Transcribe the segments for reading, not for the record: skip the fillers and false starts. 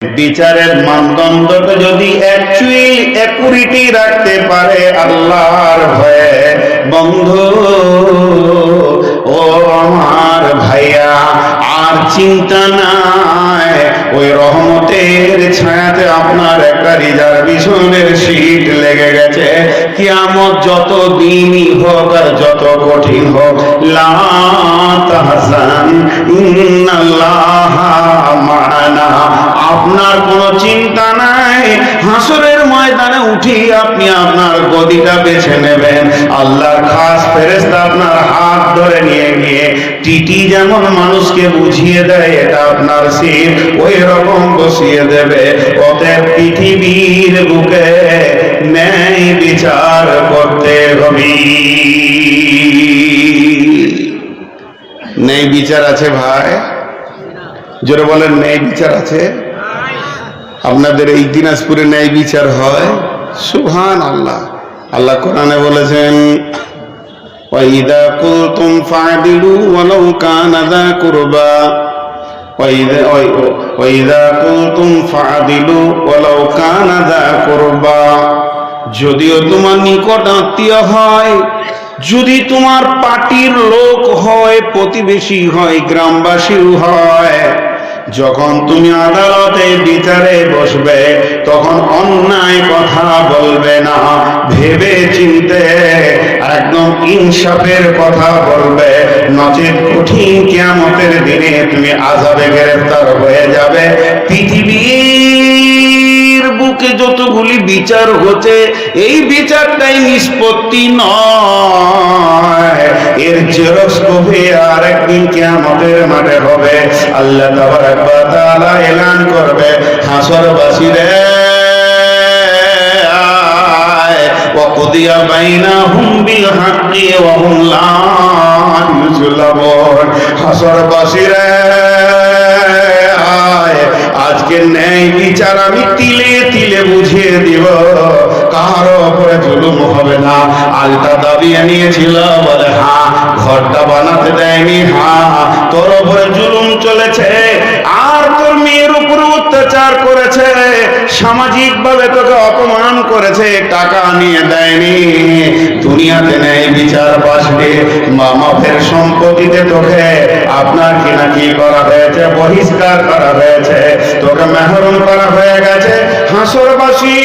বিচারের মানদণ্ডকে যদি একুরিটি রাখতে পারে আল্লাহর ভয়ে, বন্ধু ও আমার ভাইয়া, আর চিন্তা নাই, ওই রহমতের ছায়াতে আপনার একটা রিজার্ভেশনের সিট লেগে গেছে। কিয়ামত যত দিনই হোক আর যত কঠিন হোক, লা তাহজান ইন্নাল্লাহা মা'ানা, আপনার কোনো চিন্তা নাই। হাসরের ময়দানে উঠি আপনি আপনার গদিটা বেছে নেবেন, আল্লাহর খাস ফেরেশতা আপনার হাত ধরে নিয়ে গিয়ে টিটি যেমন মানুষকে বুঝিয়ে দেয় এটা আপনার সিট, ওই রকম বসিয়ে দেবে। অতএব পৃথিবীর বুকে ন্যায় বিচার করতে হবে। ন্যায় বিচার আছে ভাই? জোরে বলেন, ন্যায় বিচার আছে? আপনাদের এই দিনাজপুরে ন্যায় বিচার হয়? সুবহানাল্লাহ। আল্লাহ কোরআনে বলেছেন, ওয়াইদা কুলতুম ফা'দিলু ওয়ালাউ কানা যা কুরবা, ওয়াইদা কুলতুম ফা'দিলু ওয়ালাউ কানা যা কুরবা, যদিও তোমার নিকট আত্মীয় হয়, যদি তোমার পার্টির লোক হয়, প্রতিবেশী হয়, গ্রামবাসীও হয়, যখন তুমি আদালতে বিচারে বসবে তখন অন্যায় কথা বলবে না, ভেবে চিন্তে একদম ইনসাফের কথা বলবে, নচেত কঠিন কিয়ামতের দিনে তুমি আযাবে গ্রেফতার হয়ে যাবে। পৃথিবীর বুকে যতগুলি বিচার হচ্ছে, এই বিচারটাই নিষ্পত্তি নয়, এর জেরক্স কপি আর একদিন কিয়ামতের মাঠে হবে। আল্লাহ তাবারক ওয়া তাআলা এলান করবে, হাসরবাসীরে ওয়াকুদিয়া বাইনাহুম বিল হাক্কি ওয়া হুম লা ইউযলামুন, হাসরবাসীরে আজকে ন্যায় বিচার আমি তিলে তিলে বুঝিয়ে দিব, কারো উপরে জুলুম হবে না। আলটা দাবিয়ে নিয়েছিল, বলে হ্যাঁ, ঘরটা বানাতে দেয়নি, হ্যাঁ, তোর উপরে জুলুম চলেছে, আর তোর মেয়ের উপরে অত্যাচার করেছে, সামাজিক ভাবে তোকে অপমান করেছে, টাকা নিয়ে দেয়নি। দুনিয়াতে নেই বিচার বাসবে, মামাফের সম্পত্তিতে তোকে আপনার কিনা কি করা হয়েছে, বহিষ্কার করা হয়েছে, তোকে মেহরুম করা হয়ে গেছে। হাসরবাসী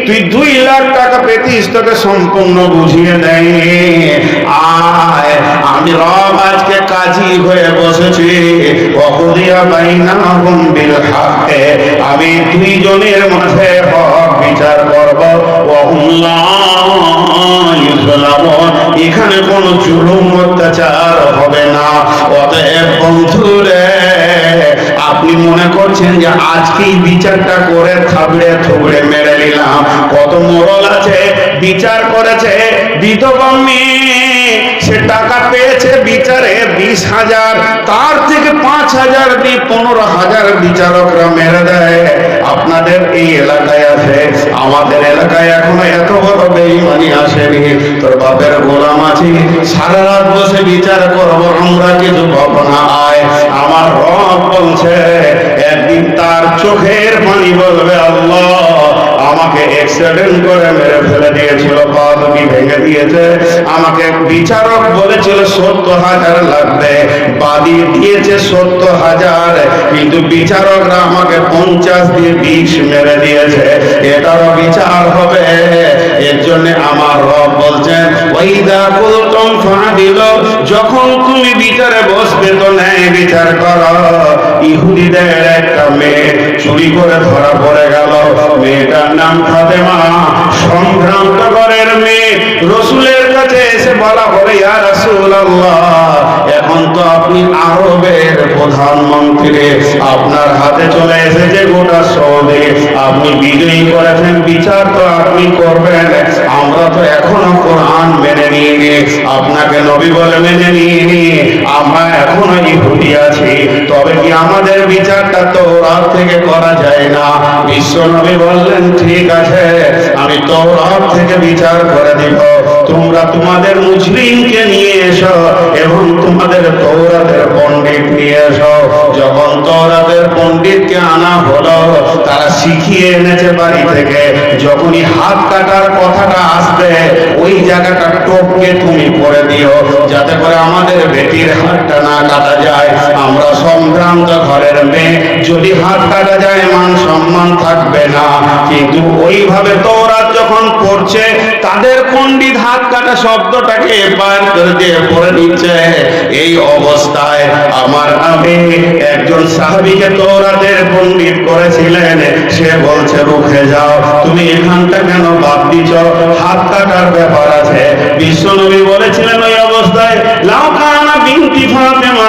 তুই 2 লাখ টাকা পেতিস, তোকে সম্পূর্ণ বুঝিয়ে দেয়নি। আয়, আমি রব আজকে কাজী হয়ে বসেছি, ওয়াকুদিয়া বাইনাহুম বিল হাক্কি, আমি দুইজনের মাঝে হক বিচার করব, ওয়া হুম লা ইউযলামুন, এখানে কোনো জুলুম অত্যাচার হবে না। অতএব বন্ধুরে, আপনি মনে করছেন যে আজকেই বিচারটা করে থাবড়ে থুবড়ে মেরে নিলাম, কত মোড়ল আছে বিচার করেছে, বিধবা মেয়ে সে টাকা পেয়েছে বিচারে 20,000, তার থেকে 5,000 দিয়ে 15,000 বিচারকরা মেরে দেয়। আপনাদের এই এলাকায় আছে, আমাদের এলাকায় এখনো এত বড় বেঈমানি আসেনি। তোর বাপের গোলাম আছি, সারা রাত বসে বিচার করবো, আমরা কিছু পাবো না। আয়, আমার রব বলছে, একদিন তার চোখের পানি বলবে, আল্লাহ আমাকে অ্যাক্সিডেন্ট করে মেরে ফেলে দিয়েছিল, পা দুটি ভেঙে দিয়েছে, আমাকে বিচারক বলেছিল 70,000 লাগবে, বাদী দিয়েছে 70,000, কিন্তু বিচারকরা আমাকে 50 দিয়ে 20 মেরে দিয়েছে, এটারও বিচার হবে। এর জন্য আমার রব বলছেন, ওয়াইদা কুলতুম ফা'দিলু, যখন তুমি বিচারে বসবে তো ন্যায় বিচার করো। ইহুদিদের একটা মেয়ে চুরি করে ধরা পড়ে গেল, মেয়েটার নাম ফাতেমা, সম্ভ্রান্ত ঘরের মেয়ে। রাসূলের কাছে এসে বলা হলো, ইয়া রাসূলুল্লাহ, এখন তো আপনি আরবের প্রধানমন্ত্রী, আপনার হাতে চলে এসেছে গোটা সৌদি, আপনি বিজয়ী করেছেন, বিচার তো আপনি করবেন, আমরা তো এখনো কোরআন মেনে নিইনি, আপনাকে নবী বলে মেনে নিইনি, আমরা এখনো ইহুদি আছি, তবে কি আমাদের বিচারটা তওরাত থেকে করা যায় না? বিশ্ব নবী বললেন ঠিক আছে, আমি তওরাত থেকে বিচার করে দিব, তোমরা তোমাদের মুজরিমকে নিয়ে এসো এবং তোমাদের তওরাতের পণ্ডিত নিয়ে এসো। যখন তওরাতের পণ্ডিতকে আনা হলো, তারা শিখিয়ে এনেছে বাড়ি থেকে, যখনই হাত কাটার কথাটা আসবে ওই জায়গাটা টপকে তুমি করে দিও, যাতে করে আমাদের বেটির হাতটা না কাটা যায়। আমরা সম্ভ্রান্ত ঘরের মেয়ে, যদি হাত কাটা যায় মান সম্মান থাকবে না। কিন্তু ওইভাবে তওরাত যখন পড়ছে, তাদের পণ্ডিত হাত কাটা শব্দটাকে বার করে দিয়ে পড়ে নিচ্ছে। এই অবস্থায় আমার নবী একজন সাহাবীকে তওরাতের পণ্ডিত করেছিলেন, সে বলছে রুখে যাও, তুমি এখানটা কেন বাদ দিছ, হাত কাটার ব্যাপার আছে। বিশ্বনবী বলেছিলেন ওই অবস্থায়, লাউ কানা বিনতি ফাতেমা,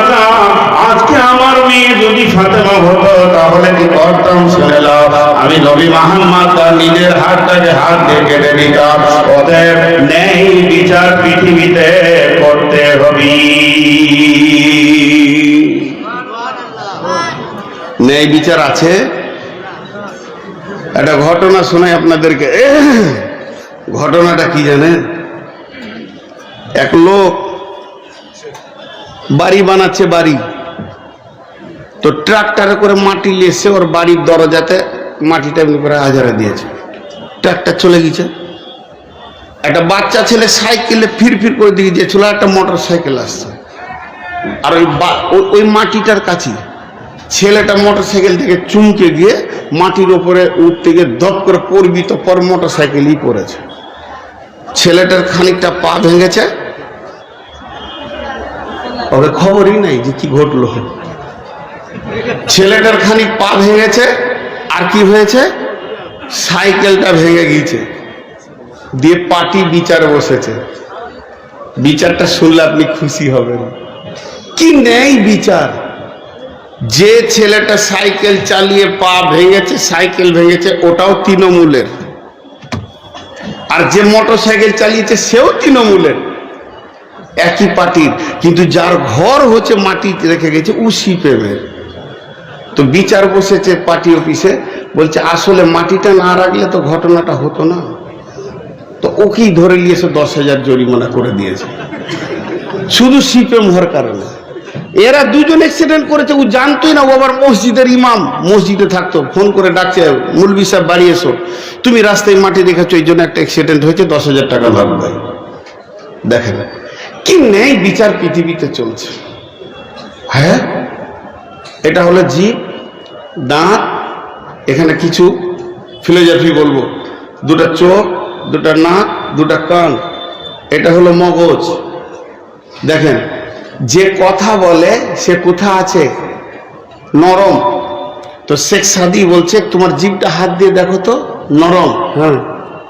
আজকে আমার মেয়ে যদি ফাতেমা হতো তাহলে কি করতাম শুনে নাও, আমি নবী মুহাম্মদ তার নিজের হাতটাকে হাত দিয়ে কেটে দিতাম। অতএব ন্যায় বিচার পৃথিবীতে করতে হবে। ন্যায় বিচার আছে। একটা ঘটনা শোনাই আপনাদেরকে। ঘটনাটা কি জানেন? এক লোক বাড়ি বানাচ্ছে, বাড়ি তো ট্রাক্টরে করে মাটি এসে ওর বাড়ির দরজাতে মাটিটা এমনি করে হাজারে দিয়েছে। ট্রাক্টর চলে গেছে, একটা বাচ্চা ছেলে সাইকেলে ফির করে দিয়ে গিয়েছিল, একটা মোটর সাইকেল আসছে, আর ওই মাটিটার কাছে ছেলেটা মোটর সাইকেল থেকে চুমকে গিয়ে মাটির ওপরে উঠতে গিয়ে দপ করে পড়বি তো পর মোটর সাইকেলই পড়েছে। ছেলেটার খানিকটা পা ভেঙেছে, ওকে খবরই নাই যে কি ঘটলো। ছেলেটার খানিক পা ভেঙেছে, আর কি হয়েছে, সাইকেলটা ভেঙে গিয়েছে। দিয়ে পার্টি বিচারে বসেছে। বিচারটা শুনলে আপনি খুশি হবেন। কি নেই বিচার! যে ছেলেটা সাইকেল চালিয়ে পা ভেঙেছে, সাইকেল ভেঙেছে, ওটাও তৃণমূলের, আর যে মোটর সাইকেল চালিয়েছে সেও তৃণমূলের, একই পার্টির, কিন্তু যার ঘর হচ্ছে মাটি রেখে গেছে ও সিপিএমের। তো বিচার বসেছে পার্টি অফিসে, বলছে আসলে মাটিটা না রাখলে তো ঘটনাটা হতো না। তো ওকেই ধরে নিয়েছে, 10,000 জরিমানা করে দিয়েছে, শুধু সিপিএম হওয়ার কারণে। এরা দুজন অ্যাক্সিডেন্ট করেছে, ও জানতোই না। ও আবার মসজিদের ইমাম, মসজিদে থাকতো, ফোন করে ডাকছে, মুলবি সাহেব বাড়ি এসো, তুমি রাস্তায় মাটি রেখেছো, এই জন্য একটা অ্যাক্সিডেন্ট হয়েছে, 10,000 টাকা লাগবে। দেখেন কি নেই বিচার পৃথিবীতে চলছে। হ্যাঁ, এটা হলো জিভ, দাঁত, এখানে কিছু ফিলোসফি বলবো, দুটা চোখ, দুটা নাক, দুটা কান, এটা হলো মগজ। দেখেন যে কথা বলে সে কোথা আছে, নরম। তো শেখ সাদি বলছে তোমার জিভটা হাত দিয়ে দেখো তো, নরম। হ্যাঁ,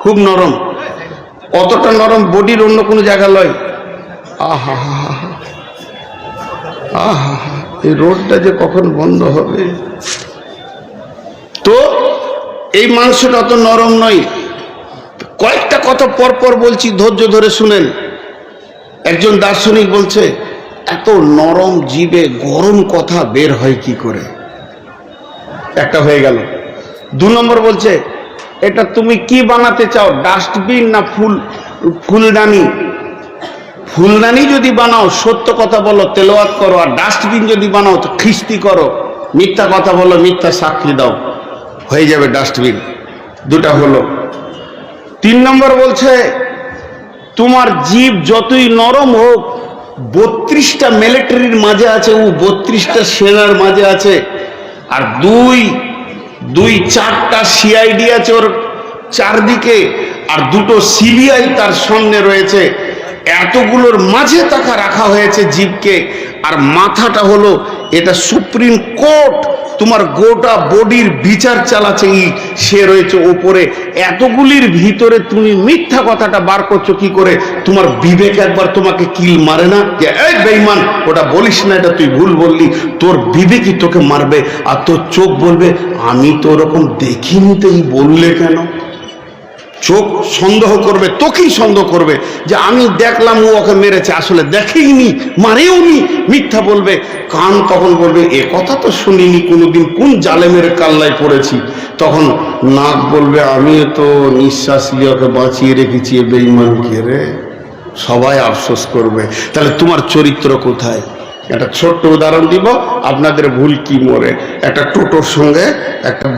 খুব নরম, অতটা নরম বডির অন্য কোনো জায়গা লয়। আহা হা হা, আহা, এই রোডটা যে কখন বন্ধ হবে। তো এই মাংসটা অত নরম নয়। কয়েকটা কথা পরপর বলছি, ধৈর্য ধরে শুনেন। একজন দার্শনিক বলছে এত নরম জিভে গরম কথা বের হয় কি করে, একটা হয়ে গেল। 2 নম্বর বলছে এটা তুমি কি বানাতে চাও, ডাস্টবিন না ফুলদানি? ফুলদানি যদি বানাও সত্য কথা বলো, তেলাওয়াত করো, আর ডাস্টবিন যদি বানাও তো খিস্তি করো, মিথ্যা কথা বলো, মিথ্যা সাক্ষী দাও, হয়ে যাবে ডাস্টবিন। 2টা হলো। 3 নম্বর বলছে তোমার জিভ যতই নরম হোক, 32টা মিলিটারির মাঝে আছে, ও 32টা সেনার মাঝে আছে, আর 4টা সিআইডি আছে ওর চারদিকে, আর 2টো সিবিআই তার সামনে রয়েছে। এতগুলোর মাঝে তাকে রাখা হয়েছে জিভকে। আর মাথাটা হলো এটা সুপ্রিম কোর্ট, তোমার গোটা বডির বিচার চালাচ্ছে, সে রয়েছে ওপরে। এতগুলির ভিতরে তুমি মিথ্যা কথাটা বার করছো কি করে? তোমার বিবেক একবার তোমাকে কিল মারে না যে এই বেঈমান ওটা বলিস না, এটা তুই ভুল বললি? তোর বিবেকই তোকে মারবে, আর তোর চোখ বলবে আমি তো ওরকম দেখিনি, তো এই বললে কেন? চোখ সন্দেহ করবে, তোকেই সন্দেহ করবে যে আমি দেখলাম ও ওকে মেরেছে, আসলে দেখেইনি, মারেওনি, মিথ্যা বলবে। কান তখন বলবে এ কথা তো শুনিনি কোনোদিন, কোন জালেমের কাল্লায় পড়েছি। তখন নাক বলবে আমি তো নিঃশ্বাস নিয়ে ওকে বাঁচিয়ে রেখেছি, এ বেঈমানকে রে। সবাই আফসোস করবে। তাহলে তোমার চরিত্র কোথায়? একটা ছোট্ট উদাহরণ দিব, আপনাদের ভুল কি মরে। একটা টোটোর সঙ্গে একটা